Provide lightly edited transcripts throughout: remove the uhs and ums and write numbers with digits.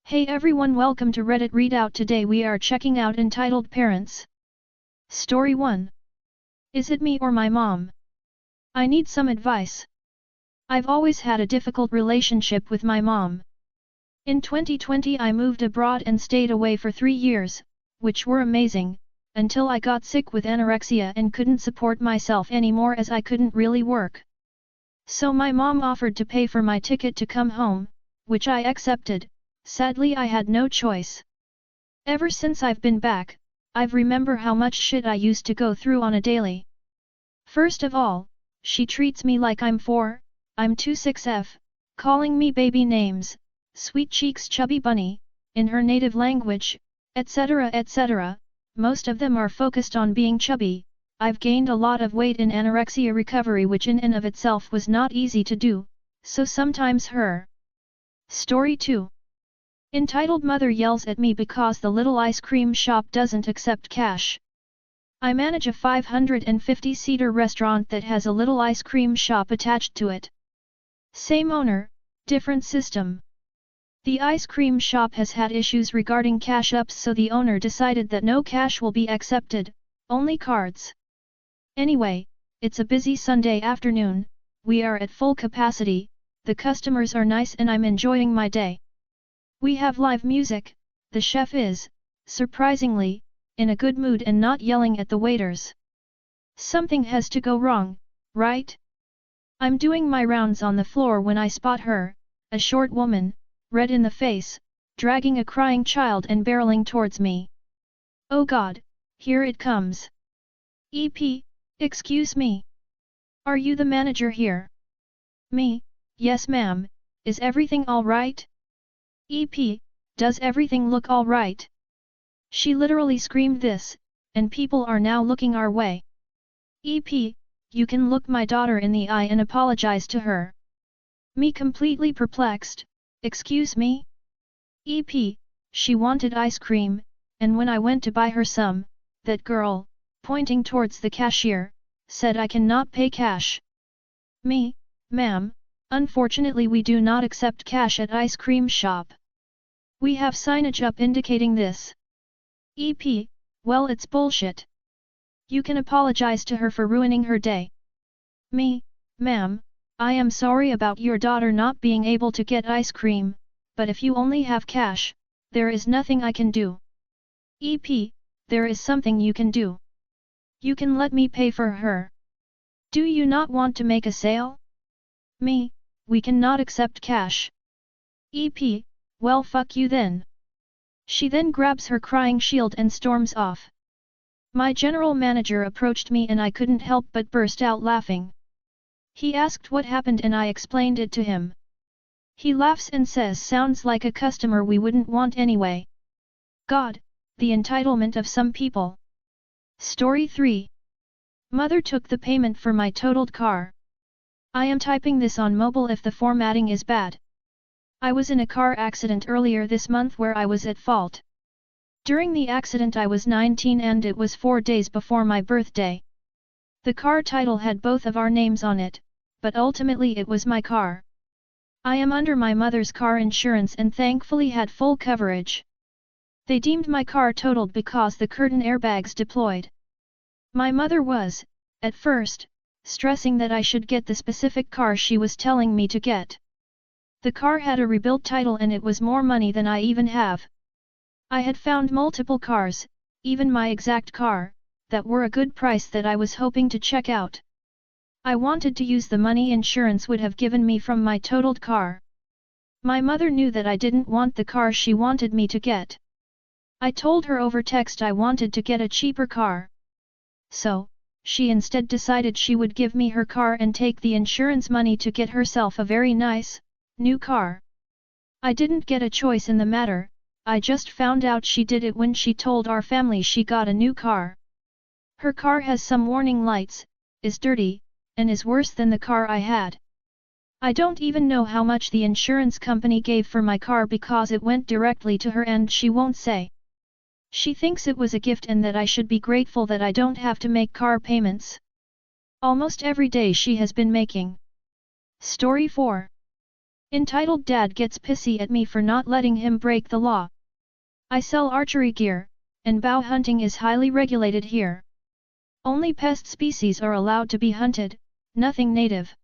Hey everyone, welcome to Reddit Readout. Today we are checking out Entitled Parents. Story 1. Is it me or my mom? I need some advice. I've always had a difficult relationship with my mom. In 2020 I moved abroad and stayed away for 3 years, which were amazing, until I got sick with anorexia and couldn't support myself anymore as I couldn't really work. So my mom offered to pay for my ticket to come home, which I accepted. Sadly, I had no choice. Ever since I've been back, I've remember how much shit I used to go through on a daily. First of all, she treats me like I'm 26F, calling me baby names, sweet cheeks chubby bunny, in her native language, etc. etc. Most of them are focused on being chubby. I've gained a lot of weight in anorexia recovery, which in and of itself was not easy to do, so sometimes her. Story 2. Entitled Mother yells at me because the little ice cream shop doesn't accept cash. I manage a 550-seater restaurant that has a little ice cream shop attached to it. Same owner, different system. The ice cream shop has had issues regarding cash ups, so the owner decided that no cash will be accepted, only cards. Anyway, it's a busy Sunday afternoon, we are at full capacity, the customers are nice and I'm enjoying my day. We have live music, the chef is, surprisingly, in a good mood and not yelling at the waiters. Something has to go wrong, right? I'm doing my rounds on the floor when I spot her, a short woman, red in the face, dragging a crying child and barreling towards me. Oh God, here it comes. EP, excuse me. Are you the manager here? Me, yes ma'am, is everything all right? EP, does everything look all right? She literally screamed this, and people are now looking our way. EP, you can look my daughter in the eye and apologize to her. Me completely perplexed, excuse me? EP, she wanted ice cream, and when I went to buy her some, that girl, pointing towards the cashier, said I cannot pay cash. Me, ma'am, unfortunately we do not accept cash at ice cream shop. We have signage up indicating this. EP, well it's bullshit. You can apologize to her for ruining her day. Me, ma'am, I am sorry about your daughter not being able to get ice cream, but if you only have cash, there is nothing I can do. EP, there is something you can do. You can let me pay for her. Do you not want to make a sale? Me, we cannot accept cash. EP, well fuck you then. She then grabs her crying shield and storms off. My general manager approached me and I couldn't help but burst out laughing. He asked what happened and I explained it to him. He laughs and says sounds like a customer we wouldn't want anyway. God, the entitlement of some people. Story 3. Mother took the payment for my totaled car. I am typing this on mobile if the formatting is bad. I was in a car accident earlier this month where I was at fault. During the accident I was 19 and it was 4 days before my birthday. The car title had both of our names on it, but ultimately it was my car. I am under my mother's car insurance and thankfully had full coverage. They deemed my car totaled because the curtain airbags deployed. My mother was, at first, stressing that I should get the specific car she was telling me to get. The car had a rebuilt title and it was more money than I even have. I had found multiple cars, even my exact car, that were a good price that I was hoping to check out. I wanted to use the money insurance would have given me from my totaled car. My mother knew that I didn't want the car she wanted me to get. I told her over text I wanted to get a cheaper car. So, she instead decided she would give me her car and take the insurance money to get herself a very nice, new car. I didn't get a choice in the matter, I just found out she did it when she told our family she got a new car. Her car has some warning lights, is dirty, and is worse than the car I had. I don't even know how much the insurance company gave for my car because it went directly to her and she won't say. She thinks it was a gift and that I should be grateful that I don't have to make car payments. Almost every day she has been making. Story 4. Entitled dad gets pissy at me for not letting him break the law. I sell archery gear, and bow hunting is highly regulated here. Only pest species are allowed to be hunted, nothing native.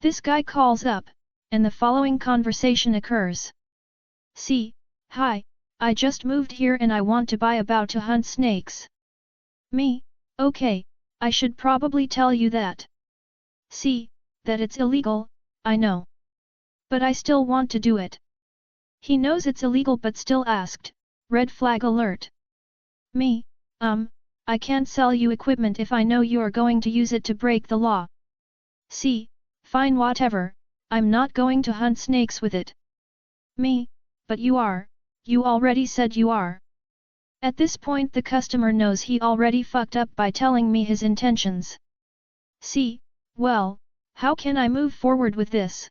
This guy calls up, and the following conversation occurs. See, hi, I just moved here and I want to buy a bow to hunt snakes. Me, okay, I should probably tell you that. See, that it's illegal, I know. But I still want to do it. He knows it's illegal but still asked, red flag alert. Me, I can't sell you equipment if I know you're going to use it to break the law. See, fine whatever, I'm not going to hunt snakes with it. Me, but you are, you already said you are. At this point the customer knows he already fucked up by telling me his intentions. See, well, how can I move forward with this?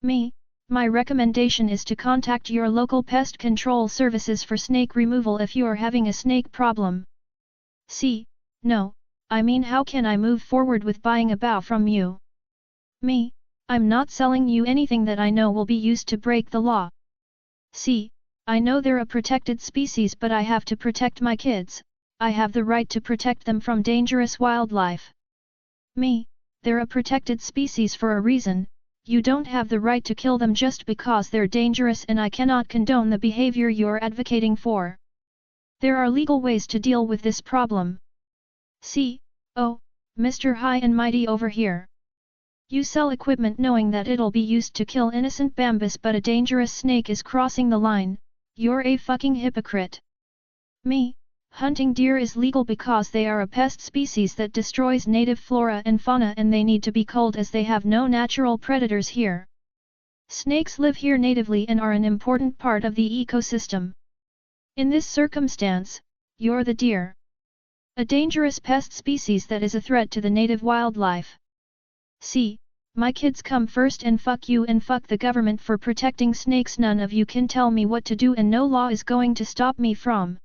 Me, my recommendation is to contact your local pest control services for snake removal if you are having a snake problem. See, no, I mean how can I move forward with buying a bow from you? Me, I'm not selling you anything that I know will be used to break the law. See, I know they're a protected species but I have to protect my kids, I have the right to protect them from dangerous wildlife. Me, they're a protected species for a reason, you don't have the right to kill them just because they're dangerous and I cannot condone the behavior you're advocating for. There are legal ways to deal with this problem. See, oh, Mr. High and Mighty over here. You sell equipment knowing that it'll be used to kill innocent bambus but a dangerous snake is crossing the line, you're a fucking hypocrite. Me, hunting deer is legal because they are a pest species that destroys native flora and fauna and they need to be culled as they have no natural predators here. Snakes live here natively and are an important part of the ecosystem. In this circumstance, you're the deer. A dangerous pest species that is a threat to the native wildlife. See, my kids come first and fuck you and fuck the government for protecting snakes. None of you can tell me what to do and no law is going to stop me from.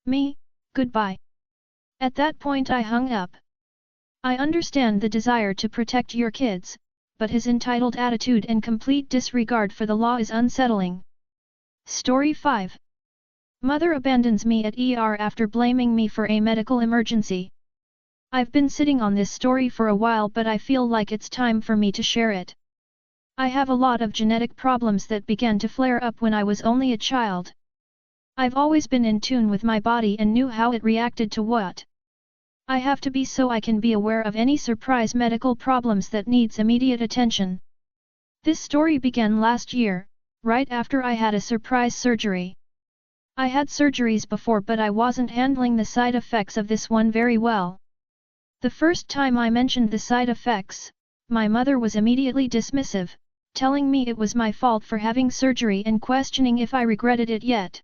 Me, goodbye. At that point I hung up. I understand the desire to protect your kids, but his entitled attitude and complete disregard for the law is unsettling. Story 5. Mother abandons me at ER after blaming me for a medical emergency. I've been sitting on this story for a while but I feel like it's time for me to share it. I have a lot of genetic problems that began to flare up when I was only a child. I've always been in tune with my body and knew how it reacted to what I have to be so I can be aware of any surprise medical problems that needs immediate attention. This story began last year, right after I had a surprise surgery. I had surgeries before but I wasn't handling the side effects of this one very well. The first time I mentioned the side effects, my mother was immediately dismissive, telling me it was my fault for having surgery and questioning if I regretted it yet.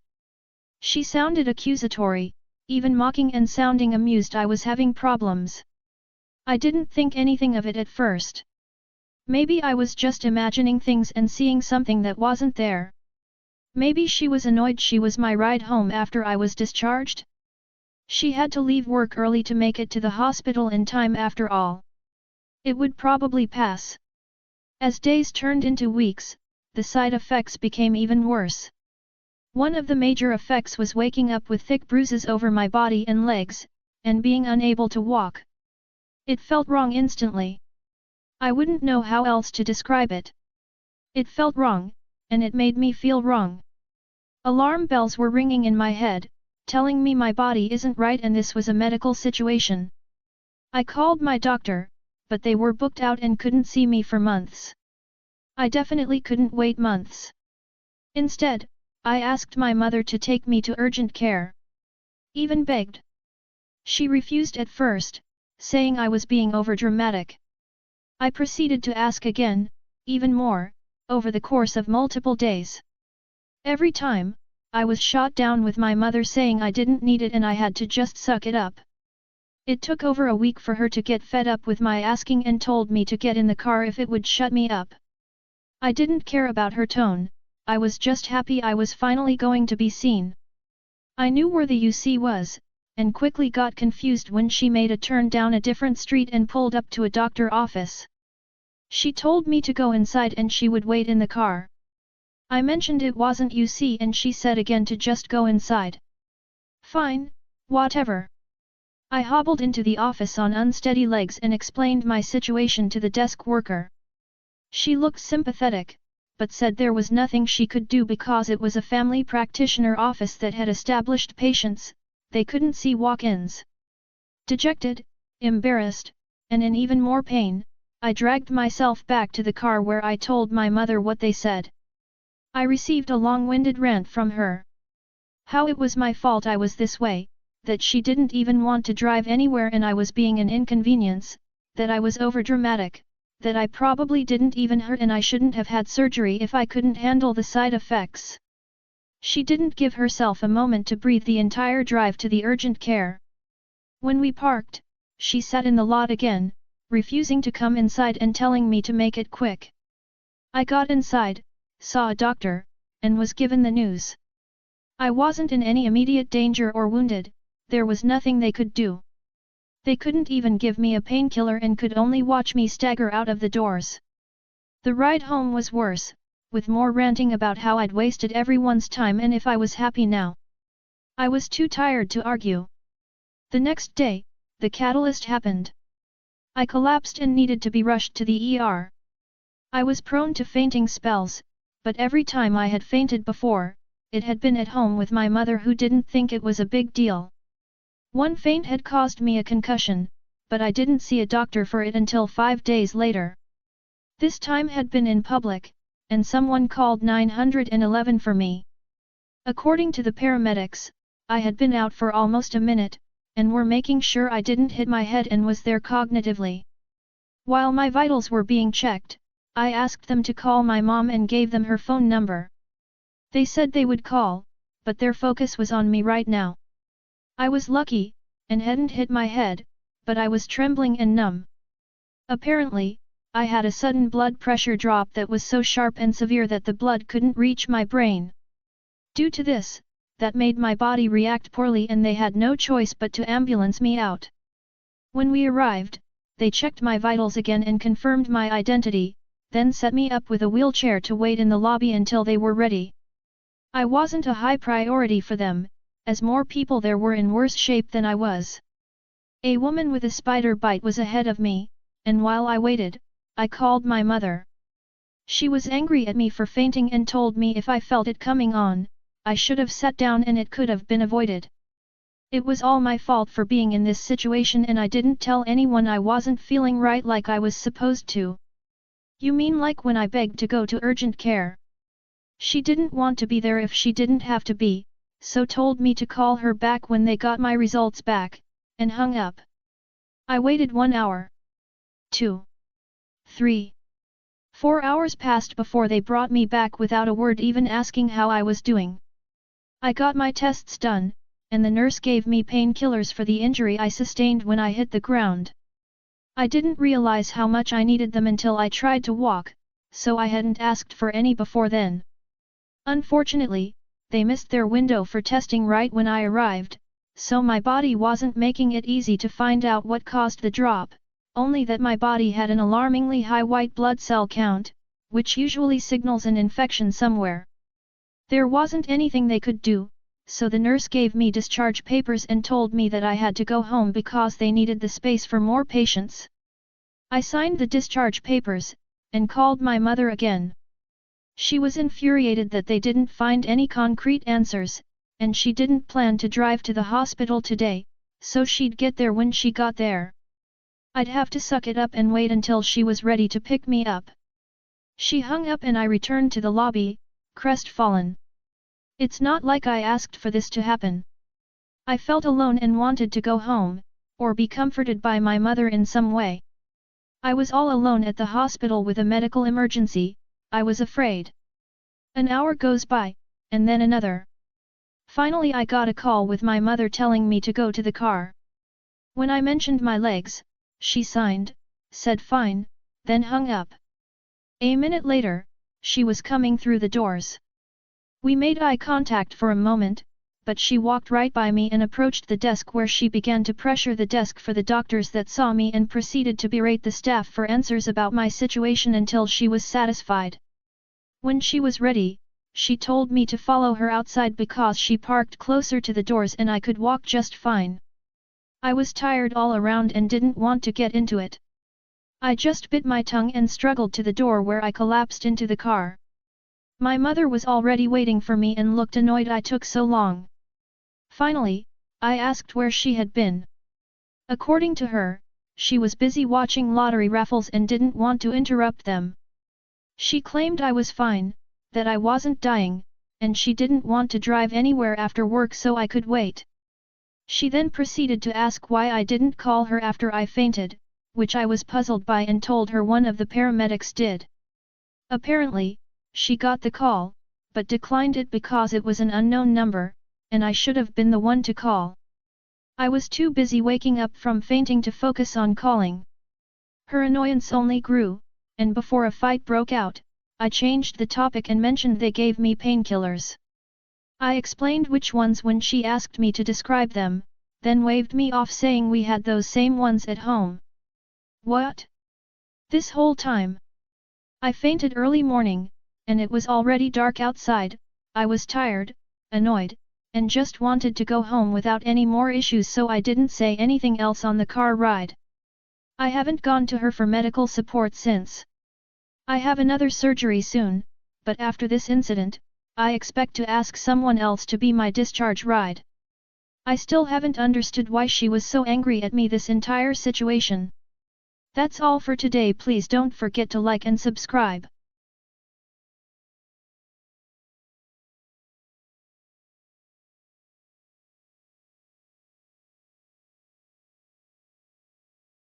She sounded accusatory, even mocking and sounding amused I was having problems. I didn't think anything of it at first. Maybe I was just imagining things and seeing something that wasn't there. Maybe she was annoyed she was my ride home after I was discharged? She had to leave work early to make it to the hospital in time after all. It would probably pass. As days turned into weeks, the side effects became even worse. One of the major effects was waking up with thick bruises over my body and legs, and being unable to walk. It felt wrong instantly. I wouldn't know how else to describe it. It felt wrong, and it made me feel wrong. Alarm bells were ringing in my head, telling me my body isn't right and this was a medical situation. I called my doctor, but they were booked out and couldn't see me for months. I definitely couldn't wait months. Instead, I asked my mother to take me to urgent care. Even begged. She refused at first, saying I was being overdramatic. I proceeded to ask again, even more, over the course of multiple days. Every time, I was shot down with my mother saying I didn't need it and I had to just suck it up. It took over a week for her to get fed up with my asking and told me to get in the car if it would shut me up. I didn't care about her tone, I was just happy I was finally going to be seen. I knew where the UC was, and quickly got confused when she made a turn down a different street and pulled up to a doctor office. She told me to go inside and she would wait in the car. I mentioned it wasn't you see and she said again to just go inside. Fine, whatever. I hobbled into the office on unsteady legs and explained my situation to the desk worker. She looked sympathetic, but said there was nothing she could do because it was a family practitioner office that had established patients, they couldn't see walk-ins. Dejected, embarrassed, and in even more pain, I dragged myself back to the car where I told my mother what they said. I received a long-winded rant from her. How it was my fault I was this way, that she didn't even want to drive anywhere and I was being an inconvenience, that I was overdramatic, that I probably didn't even hurt and I shouldn't have had surgery if I couldn't handle the side effects. She didn't give herself a moment to breathe the entire drive to the urgent care. When we parked, she sat in the lot again, refusing to come inside and telling me to make it quick. I got inside, saw a doctor, and was given the news. I wasn't in any immediate danger or wounded, there was nothing they could do. They couldn't even give me a painkiller and could only watch me stagger out of the doors. The ride home was worse, with more ranting about how I'd wasted everyone's time and if I was happy now. I was too tired to argue. The next day, the catalyst happened. I collapsed and needed to be rushed to the ER. I was prone to fainting spells, but every time I had fainted before, it had been at home with my mother who didn't think it was a big deal. One faint had caused me a concussion, but I didn't see a doctor for it until 5 days later. This time had been in public, and someone called 911 for me. According to the paramedics, I had been out for almost a minute, and were making sure I didn't hit my head and was there cognitively. While my vitals were being checked, I asked them to call my mom and gave them her phone number. They said they would call, but their focus was on me right now. I was lucky, and hadn't hit my head, but I was trembling and numb. Apparently, I had a sudden blood pressure drop that was so sharp and severe that the blood couldn't reach my brain. Due to this, that made my body react poorly and they had no choice but to ambulance me out. When we arrived, they checked my vitals again and confirmed my identity, then set me up with a wheelchair to wait in the lobby until they were ready. I wasn't a high priority for them, as more people there were in worse shape than I was. A woman with a spider bite was ahead of me, and while I waited, I called my mother. She was angry at me for fainting and told me if I felt it coming on, I should have sat down and it could have been avoided. It was all my fault for being in this situation and I didn't tell anyone I wasn't feeling right like I was supposed to. You mean like when I begged to go to urgent care? She didn't want to be there if she didn't have to be, so told me to call her back when they got my results back, and hung up. I waited 1 hour. 2. 3. 4 hours passed before they brought me back without a word even asking how I was doing. I got my tests done, and the nurse gave me painkillers for the injury I sustained when I hit the ground. I didn't realize how much I needed them until I tried to walk, so I hadn't asked for any before then. Unfortunately, they missed their window for testing right when I arrived, so my body wasn't making it easy to find out what caused the drop, only that my body had an alarmingly high white blood cell count, which usually signals an infection somewhere. There wasn't anything they could do, so the nurse gave me discharge papers and told me that I had to go home because they needed the space for more patients. I signed the discharge papers, and called my mother again. She was infuriated that they didn't find any concrete answers, and she didn't plan to drive to the hospital today, so she'd get there when she got there. I'd have to suck it up and wait until she was ready to pick me up. She hung up and I returned to the lobby, crestfallen. It's not like I asked for this to happen. I felt alone and wanted to go home, or be comforted by my mother in some way. I was all alone at the hospital with a medical emergency. I was afraid. An hour goes by, and then another. Finally I got a call with my mother telling me to go to the car. When I mentioned my legs, she signed, said fine, then hung up. A minute later, she was coming through the doors. We made eye contact for a moment, but she walked right by me and approached the desk where she began to pressure the desk for the doctors that saw me and proceeded to berate the staff for answers about my situation until she was satisfied. When she was ready, she told me to follow her outside because she parked closer to the doors and I could walk just fine. I was tired all around and didn't want to get into it. I just bit my tongue and struggled to the door where I collapsed into the car. My mother was already waiting for me and looked annoyed I took so long. Finally, I asked where she had been. According to her, she was busy watching lottery raffles and didn't want to interrupt them. She claimed I was fine, that I wasn't dying, and she didn't want to drive anywhere after work so I could wait. She then proceeded to ask why I didn't call her after I fainted, which I was puzzled by and told her one of the paramedics did. Apparently, she got the call, but declined it because it was an unknown number, and I should have been the one to call. I was too busy waking up from fainting to focus on calling. Her annoyance only grew, and before a fight broke out, I changed the topic and mentioned they gave me painkillers. I explained which ones when she asked me to describe them, then waved me off saying we had those same ones at home. What? This whole time? I fainted early morning, and it was already dark outside. I was tired, annoyed, and just wanted to go home without any more issues so I didn't say anything else on the car ride. I haven't gone to her for medical support since. I have another surgery soon, but after this incident, I expect to ask someone else to be my discharge ride. I still haven't understood why she was so angry at me this entire situation. That's all for today. Please don't forget to like and subscribe.